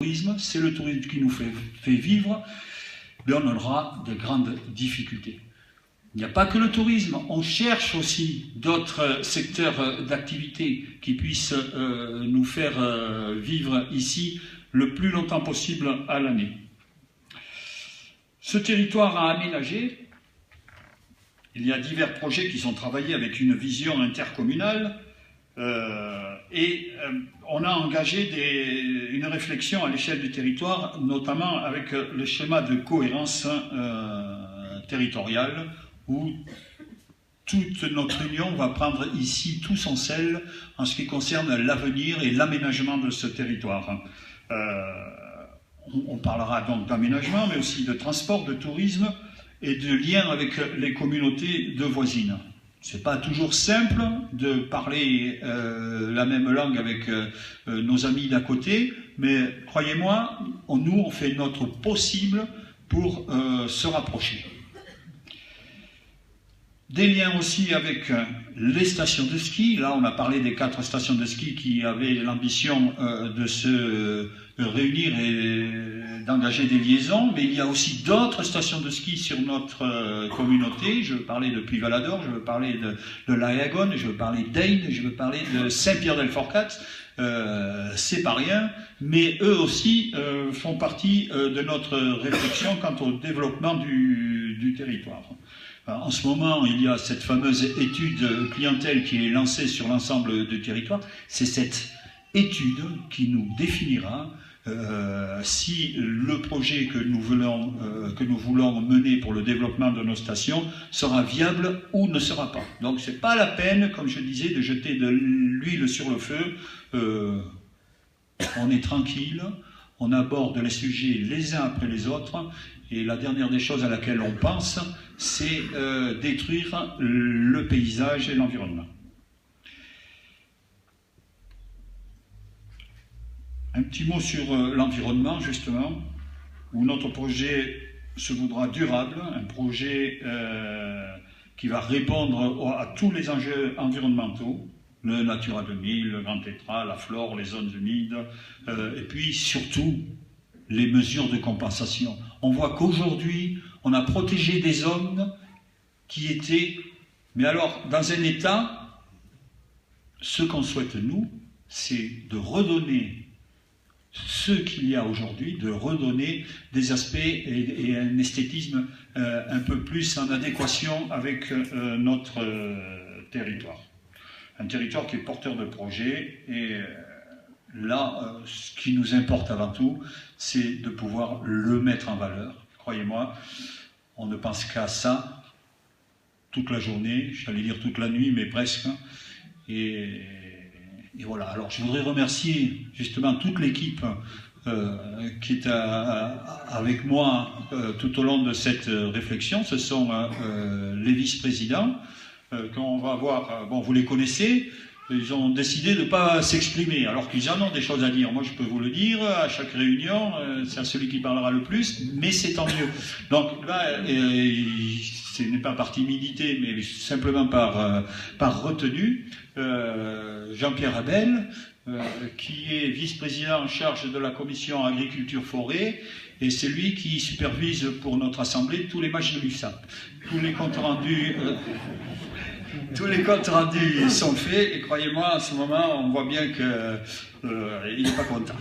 tourisme, c'est le tourisme qui nous fait vivre, mais on aura de grandes difficultés. Il n'y a pas que le tourisme, on cherche aussi d'autres secteurs d'activité qui puissent nous faire vivre ici le plus longtemps possible à l'année. Ce territoire à aménager, il y a divers projets qui sont travaillés avec une vision intercommunale et on a engagé une réflexion à l'échelle du territoire, notamment avec le schéma de cohérence territoriale où toute notre union va prendre ici tout son sel en ce qui concerne l'avenir et l'aménagement de ce territoire. On parlera donc d'aménagement, mais aussi de transport, de tourisme et de lien avec les communautés de voisines. C'est pas toujours simple de parler la même langue avec nos amis d'à côté, mais croyez-moi, nous on fait notre possible pour se rapprocher. Des liens aussi avec les stations de ski. Là, on a parlé des 4 stations de ski qui avaient l'ambition de se réunir et d'engager des liaisons, mais il y a aussi d'autres stations de ski sur notre communauté. Je veux parler de Puy-Valador, je veux parler de Lahagon, je veux parler d'Eyde, je veux parler de Saint-Pierre-del-Forcat. C'est pas rien, mais eux aussi font partie de notre réflexion quant au développement du territoire. En ce moment, il y a cette fameuse étude clientèle qui est lancée sur l'ensemble du territoire. C'est cette étude qui nous définira si le projet que nous voulons mener pour le développement de nos stations sera viable ou ne sera pas. Donc c'est pas la peine, comme je disais, de jeter de l'huile sur le feu. On est tranquille, on aborde les sujets les uns après les autres, et la dernière des choses à laquelle on pense, c'est détruire le paysage et l'environnement. Un petit mot sur l'environnement, justement, où notre projet se voudra durable, un projet qui va répondre à tous les enjeux environnementaux, le Natura 2000, le Grand Tétras, la flore, les zones humides, et puis surtout les mesures de compensation. On voit qu'aujourd'hui, on a protégé des zones qui étaient, mais alors dans un état, ce qu'on souhaite nous, c'est de redonner ce qu'il y a aujourd'hui, de redonner des aspects et un esthétisme un peu plus en adéquation avec notre territoire. Un territoire qui est porteur de projets et là, ce qui nous importe avant tout, c'est de pouvoir le mettre en valeur. Croyez-moi, on ne pense qu'à ça toute la journée, j'allais dire toute la nuit, mais presque. Et voilà. Alors, je voudrais remercier justement toute l'équipe qui est avec moi tout au long de cette réflexion. Ce sont les vice-présidents qu'on va voir. Bon, vous les connaissez. Ils ont décidé de ne pas s'exprimer, alors qu'ils en ont des choses à dire. Moi, je peux vous le dire, à chaque réunion, c'est celui qui parlera le plus, mais c'est tant mieux. Donc là, ce n'est pas par timidité, mais simplement par retenue. Jean-Pierre Abel, qui est vice-président en charge de la commission agriculture-forêt, et c'est lui qui supervise pour notre assemblée tous les matchs de l'USAP. Tous les comptes rendus... Tous les comptes rendus sont faits et croyez-moi, à ce moment, on voit bien qu'il n'est pas content.